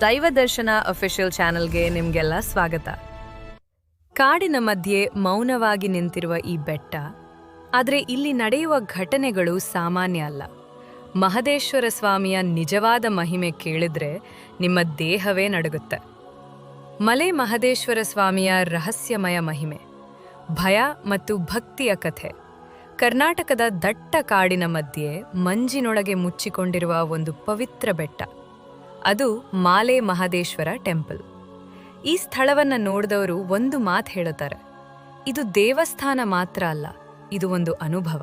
ದೈವದರ್ಶನ official ಚಾನೆಲ್ಗೆ ನಿಮಗೆಲ್ಲ ಸ್ವಾಗತ. ಕಾಡಿನ ಮಧ್ಯೆ ಮೌನವಾಗಿ ನಿಂತಿರುವ ಈ ಬೆಟ್ಟ, ಆದರೆ ಇಲ್ಲಿ ನಡೆಯುವ ಘಟನೆಗಳು ಸಾಮಾನ್ಯ ಅಲ್ಲ. ಮಹದೇಶ್ವರ ಸ್ವಾಮಿಯ ನಿಜವಾದ ಮಹಿಮೆ ಕೇಳಿದ್ರೆ ನಿಮ್ಮ ದೇಹವೇ ನಡುಗುತ್ತೆ. ಮಲೆ ಮಹದೇಶ್ವರ ಸ್ವಾಮಿಯ ರಹಸ್ಯಮಯ ಮಹಿಮೆ, ಭಯ ಮತ್ತು ಭಕ್ತಿಯ ಕಥೆ. ಕರ್ನಾಟಕದ ದಟ್ಟ ಕಾಡಿನ ಮಧ್ಯೆ ಮಂಜಿನೊಳಗೆ ಮುಚ್ಚಿಕೊಂಡಿರುವ ಒಂದು ಪವಿತ್ರ ಬೆಟ್ಟ, ಅದು ಮಾಲೆ ಮಹದೇಶ್ವರ ಟೆಂಪಲ್. ಈ ಸ್ಥಳವನ್ನು ನೋಡಿದವರು ಒಂದು ಮಾತು ಹೇಳುತ್ತಾರೆ, ಇದು ದೇವಸ್ಥಾನ ಮಾತ್ರ ಅಲ್ಲ, ಇದು ಒಂದು ಅನುಭವ.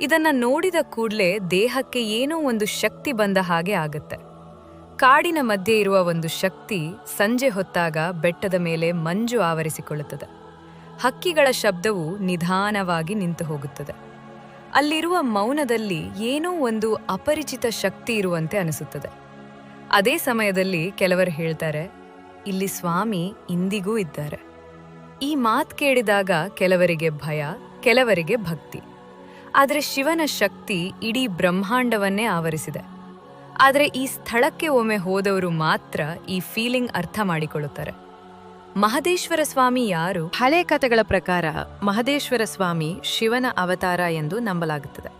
ಇದನ್ನು ನೋಡಿದ ಕೂಡಲೇ ದೇಹಕ್ಕೆ ಏನೋ ಒಂದು ಶಕ್ತಿ ಬಂದ ಹಾಗೆ ಆಗುತ್ತೆ. ಕಾಡಿನ ಮಧ್ಯೆ ಇರುವ ಒಂದು ಶಕ್ತಿ ಸಂಜೆ ಹೊತ್ತಾಗ ಬೆಟ್ಟದ ಮೇಲೆ ಮಂಜು ಆವರಿಸಿಕೊಳ್ಳುತ್ತದೆ. ಹಕ್ಕಿಗಳ ಶಬ್ದವು ನಿಧಾನವಾಗಿ ನಿಂತು ಹೋಗುತ್ತದೆ. ಅಲ್ಲಿರುವ ಮೌನದಲ್ಲಿ ಏನೋ ಒಂದು ಅಪರಿಚಿತ ಶಕ್ತಿ ಇರುವಂತೆ ಅನಿಸುತ್ತದೆ. ಅದೇ ಸಮಯದಲ್ಲಿ ಕೆಲವರು ಹೇಳ್ತಾರೆ, ಇಲ್ಲಿ ಸ್ವಾಮಿ ಇಂದಿಗೂ ಇದ್ದಾರೆ. ಈ ಮಾತು ಕೇಳಿದಾಗ ಕೆಲವರಿಗೆ ಭಯ, ಕೆಲವರಿಗೆ ಭಕ್ತಿ. ಆದರೆ ಶಿವನ ಶಕ್ತಿ ಇಡೀ ಬ್ರಹ್ಮಾಂಡವನ್ನೇ ಆವರಿಸಿದೆ. ಆದರೆ ಈ ಸ್ಥಳಕ್ಕೆ ಒಮ್ಮೆ ಹೋದವರು ಮಾತ್ರ ಈ ಫೀಲಿಂಗ್ ಅರ್ಥ ಮಾಡಿಕೊಳ್ಳುತ್ತಾರೆ. ಮಹದೇಶ್ವರ ಸ್ವಾಮಿ ಯಾರು? ಹಳೆ ಕಥೆಗಳ ಪ್ರಕಾರ ಮಹದೇಶ್ವರ ಸ್ವಾಮಿ ಶಿವನ ಅವತಾರ ಎಂದು ನಂಬಲಾಗುತ್ತದೆ.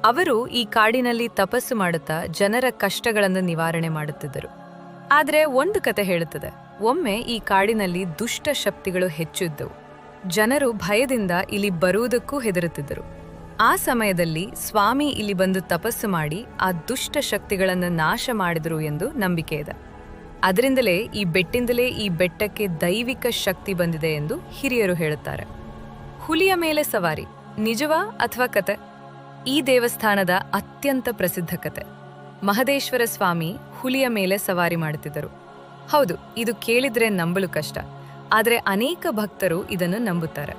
ಅವರು ಈ ಕಾಡಿನಲ್ಲಿ ತಪಸ್ಸು ಮಾಡುತ್ತಾ ಜನರ ಕಷ್ಟಗಳನ್ನು ನಿವಾರಣೆ ಮಾಡುತ್ತಿದ್ದರು. ಆದರೆ ಒಂದು ಕತೆ ಹೇಳುತ್ತದೆ, ಒಮ್ಮೆ ಈ ಕಾಡಿನಲ್ಲಿ ದುಷ್ಟ ಶಕ್ತಿಗಳು ಹೆಚ್ಚಿದ್ದವು. ಜನರು ಭಯದಿಂದ ಇಲ್ಲಿ ಬರುವುದಕ್ಕೂ ಹೆದರುತ್ತಿದ್ದರು. ಆ ಸಮಯದಲ್ಲಿ ಸ್ವಾಮಿ ಇಲ್ಲಿ ಬಂದು ತಪಸ್ಸು ಮಾಡಿ ಆ ದುಷ್ಟ ಶಕ್ತಿಗಳನ್ನು ನಾಶ ಮಾಡಿದರು ಎಂದು ನಂಬಿಕೆ ಇದೆ. ಅದರಿಂದಲೇ ಈ ಬೆಟ್ಟಕ್ಕೆ ದೈವಿಕ ಶಕ್ತಿ ಬಂದಿದೆ ಎಂದು ಹಿರಿಯರು ಹೇಳುತ್ತಾರೆ. ಹುಲಿಯ ಮೇಲೆ ಸವಾರಿ, ನಿಜವಾ ಅಥವಾ ಕತೆ? ಈ ದೇವಸ್ಥಾನದ ಅತ್ಯಂತ ಪ್ರಸಿದ್ಧ ಕತೆ. ಮಹದೇಶ್ವರ ಸ್ವಾಮಿ ಹುಲಿಯ ಮೇಲೆ ಸವಾರಿ ಮಾಡುತ್ತಿದ್ದರು. ಹೌದು, ಇದು ಕೇಳಿದ್ರೆ ನಂಬಲು ಕಷ್ಟ, ಆದರೆ ಅನೇಕ ಭಕ್ತರು ಇದನ್ನು ನಂಬುತ್ತಾರೆ.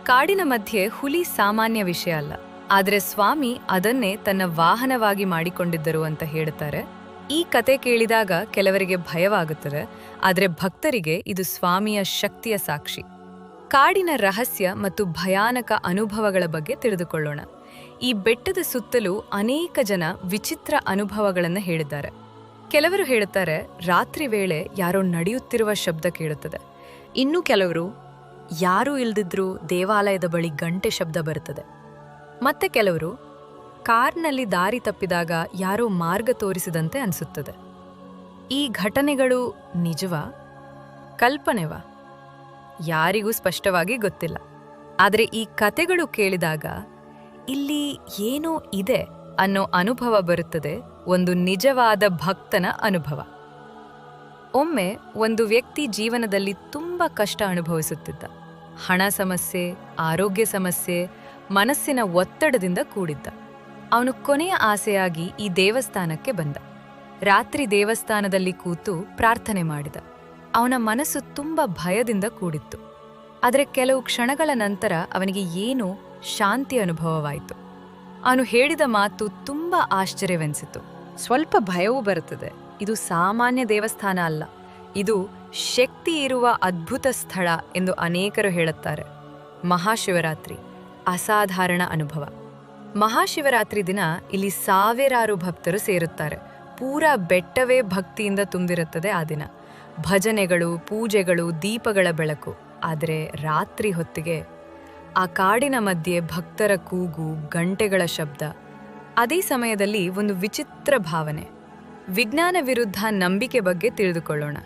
ಕಾಡಿನ ಮಧ್ಯೆ ಹುಲಿ ಸಾಮಾನ್ಯ ವಿಷಯ ಅಲ್ಲ, ಆದರೆ ಸ್ವಾಮಿ ಅದನ್ನೇ ತನ್ನ ವಾಹನವಾಗಿ ಮಾಡಿಕೊಂಡಿದ್ದರು ಅಂತ ಹೇಳುತ್ತಾರೆ. ಈ ಕತೆ ಕೇಳಿದಾಗ ಕೆಲವರಿಗೆ ಭಯವಾಗುತ್ತದೆ, ಆದರೆ ಭಕ್ತರಿಗೆ ಇದು ಸ್ವಾಮಿಯ ಶಕ್ತಿಯ ಸಾಕ್ಷಿ. ಕಾಡಿನ ರಹಸ್ಯ ಮತ್ತು ಭಯಾನಕ ಅನುಭವಗಳ ಬಗ್ಗೆ ತಿಳಿದುಕೊಳ್ಳೋಣ. ಈ ಬೆಟ್ಟದ ಸುತ್ತಲೂ ಅನೇಕ ಜನ ವಿಚಿತ್ರ ಅನುಭವಗಳನ್ನು ಹೇಳಿದ್ದಾರೆ. ಕೆಲವರು ಹೇಳುತ್ತಾರೆ, ರಾತ್ರಿ ವೇಳೆ ಯಾರೋ ನಡೆಯುತ್ತಿರುವ ಶಬ್ದ ಕೇಳುತ್ತದೆ. ಇನ್ನು ಕೆಲವರು, ಯಾರೂ ಇಲ್ದಿದ್ರೂ ದೇವಾಲಯದ ಬಳಿ ಗಂಟೆ ಶಬ್ದ ಬರುತ್ತದೆ. ಮತ್ತೆ ಕೆಲವರು, ಕಾರ್ನಲ್ಲಿ ದಾರಿ ತಪ್ಪಿದಾಗ ಯಾರೋ ಮಾರ್ಗ ತೋರಿಸಿದಂತೆ ಅನಿಸುತ್ತದೆ. ಈ ಘಟನೆಗಳು ನಿಜವಾ, ಕಲ್ಪನೆವಾ? ಯಾರಿಗೂ ಸ್ಪಷ್ಟವಾಗಿ ಗೊತ್ತಿಲ್ಲ. ಆದರೆ ಈ ಕತೆಗಳು ಕೇಳಿದಾಗ ಇಲ್ಲಿ ಏನೋ ಇದೆ ಅನ್ನೋ ಅನುಭವ ಬರುತ್ತದೆ, ಒಂದು ನಿಜವಾದ ಭಕ್ತನ ಅನುಭವ. ಒಮ್ಮೆ ಒಂದು ವ್ಯಕ್ತಿ ಜೀವನದಲ್ಲಿ ತುಂಬ ಕಷ್ಟ ಅನುಭವಿಸುತ್ತಿದ್ದ. ಹಣ ಸಮಸ್ಯೆ, ಆರೋಗ್ಯ ಸಮಸ್ಯೆ, ಮನಸ್ಸಿನ ಒತ್ತಡದಿಂದ ಕೂಡಿದ್ದ. ಅವನು ಕೊನೆಯ ಆಸೆಯಾಗಿ ಈ ದೇವಸ್ಥಾನಕ್ಕೆ ಬಂದ. ರಾತ್ರಿ ದೇವಸ್ಥಾನದಲ್ಲಿ ಕೂತು ಪ್ರಾರ್ಥನೆ ಮಾಡಿದ. ಅವನ ಮನಸ್ಸು ತುಂಬ ಭಯದಿಂದ ಕೂಡಿತ್ತು. ಆದರೆ ಕೆಲವು ಕ್ಷಣಗಳ ನಂತರ ಅವನಿಗೆ ಏನೋ ಶಾಂತಿ ಅನುಭವವಾಯಿತು. ಅವನು ಹೇಳಿದ ಮಾತು ತುಂಬ ಆಶ್ಚರ್ಯವೆನಿಸಿತು. ಸ್ವಲ್ಪ ಭಯವೂ ಬರುತ್ತದೆ. ಇದು ಸಾಮಾನ್ಯ ದೇವಸ್ಥಾನ ಅಲ್ಲ, ಇದು ಶಕ್ತಿ ಇರುವ ಅದ್ಭುತ ಸ್ಥಳ ಎಂದು ಅನೇಕರು ಹೇಳುತ್ತಾರೆ. ಮಹಾಶಿವರಾತ್ರಿ, ಅಸಾಧಾರಣ ಅನುಭವ. ಮಹಾಶಿವರಾತ್ರಿ ದಿನ ಇಲ್ಲಿ ಸಾವಿರಾರು ಭಕ್ತರು ಸೇರುತ್ತಾರೆ. ಪೂರಾ ಬೆಟ್ಟವೇ ಭಕ್ತಿಯಿಂದ ತುಂಬಿರುತ್ತದೆ ಆ ದಿನ. ಭಜನೆಗಳು, ಪೂಜೆಗಳು, ದೀಪಗಳ ಬೆಳಕು. ಆದರೆ ರಾತ್ರಿ ಹೊತ್ತಿಗೆ ಆ ಕಾಡಿನ ಮಧ್ಯೆ ಭಕ್ತರ ಕೂಗು, ಗಂಟೆಗಳ ಶಬ್ದ. ಅದೇ ಸಮಯದಲ್ಲಿ ಒಂದು ವಿಚಿತ್ರ ಭಾವನೆ. ವಿಜ್ಞಾನ ವಿರುದ್ಧ ನಂಬಿಕೆ ಬಗ್ಗೆ ತಿಳಿದುಕೊಳ್ಳೋಣ.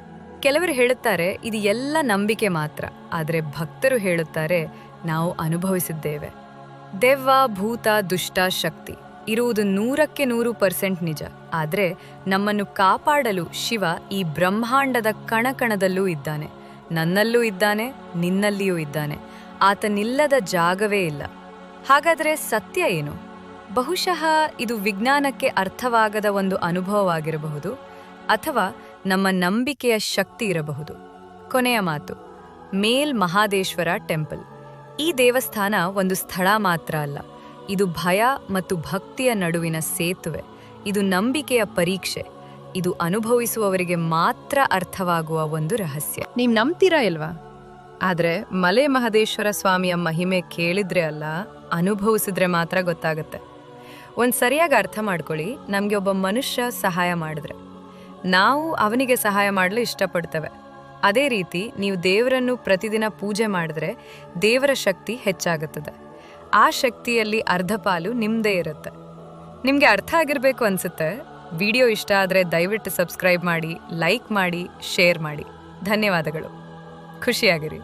ಕೆಲವರು ಹೇಳುತ್ತಾರೆ, ಇದು ಎಲ್ಲ ನಂಬಿಕೆ ಮಾತ್ರ. ಆದರೆ ಭಕ್ತರು ಹೇಳುತ್ತಾರೆ, ನಾವು ಅನುಭವಿಸಿದ್ದೇವೆ. ದೆವ್ವ, ಭೂತ, ದುಷ್ಟ ಶಕ್ತಿ ಇರುವುದು 100% ನಿಜ. ಆದರೆ ನಮ್ಮನ್ನು ಕಾಪಾಡಲು ಶಿವ ಈ ಬ್ರಹ್ಮಾಂಡದ ಕಣಕಣದಲ್ಲೂ ಇದ್ದಾನೆ. ನನ್ನಲ್ಲೂ ಇದ್ದಾನೆ, ನಿನ್ನಲ್ಲಿಯೂ ಇದ್ದಾನೆ. ಆತನಿಲ್ಲದ ಜಾಗವೇ ಇಲ್ಲ. ಹಾಗಾದರೆ ಸತ್ಯ ಏನು? ಬಹುಶಃ ಇದು ವಿಜ್ಞಾನಕ್ಕೆ ಅರ್ಥವಾಗದ ಒಂದು ಅನುಭವವಾಗಿರಬಹುದು, ಅಥವಾ ನಮ್ಮ ನಂಬಿಕೆಯ ಶಕ್ತಿ ಇರಬಹುದು. ಕೊನೆಯ ಮಾತು, ಮೇಲ್ ಮಹಾದೇಶ್ವರ ಟೆಂಪಲ್. ಈ ದೇವಸ್ಥಾನ ಒಂದು ಸ್ಥಳ ಮಾತ್ರ ಅಲ್ಲ, ಇದು ಭಯ ಮತ್ತು ಭಕ್ತಿಯ ನಡುವಿನ ಸೇತುವೆ. ಇದು ನಂಬಿಕೆಯ ಪರೀಕ್ಷೆ. ಇದು ಅನುಭವಿಸುವವರಿಗೆ ಮಾತ್ರ ಅರ್ಥವಾಗುವ ಒಂದು ರಹಸ್ಯ. ನೀವು ನಂಬ್ತೀರಾ ಇಲ್ವಾ? ಆದರೆ ಮಲೆ ಮಹದೇಶ್ವರ ಸ್ವಾಮಿಯ ಮಹಿಮೆ ಕೇಳಿದ್ರೆ ಅಲ್ಲ, ಅನುಭವಿಸಿದ್ರೆ ಮಾತ್ರ ಗೊತ್ತಾಗುತ್ತೆ. ಒಂದು ಸರಿಯಾಗಿ ಅರ್ಥ ಮಾಡ್ಕೊಳ್ಳಿ, ನಮಗೆ ಒಬ್ಬ ಮನುಷ್ಯ ಸಹಾಯ ಮಾಡಿದ್ರೆ, ನಾವು ಅವನಿಗೆ ಸಹಾಯ ಮಾಡಲು ಇಷ್ಟಪಡ್ತೇವೆ. ಅದೇ ರೀತಿ ನೀವು ದೇವರನ್ನು ಪ್ರತಿದಿನ ಪೂಜೆ ಮಾಡಿದ್ರೆ ದೇವರ ಶಕ್ತಿ ಹೆಚ್ಚಾಗುತ್ತದೆ. ಆ ಶಕ್ತಿಯಲ್ಲಿ ಅರ್ಧ ಪಾಲು ನಿಮ್ಮದೇ ಇರುತ್ತೆ. ನಿಮಗೆ ಅರ್ಥ ಆಗಿರಬೇಕು ಅನ್ಸುತ್ತೆ. ವಿಡಿಯೋ ಇಷ್ಟ ಆದರೆ ದಯವಿಟ್ಟು ಸಬ್ಸ್ಕ್ರೈಬ್ ಮಾಡಿ, ಲೈಕ್ ಮಾಡಿ, ಶೇರ್ ಮಾಡಿ. ಧನ್ಯವಾದಗಳು. ಖುಷಿಯಾಗಿರಿ.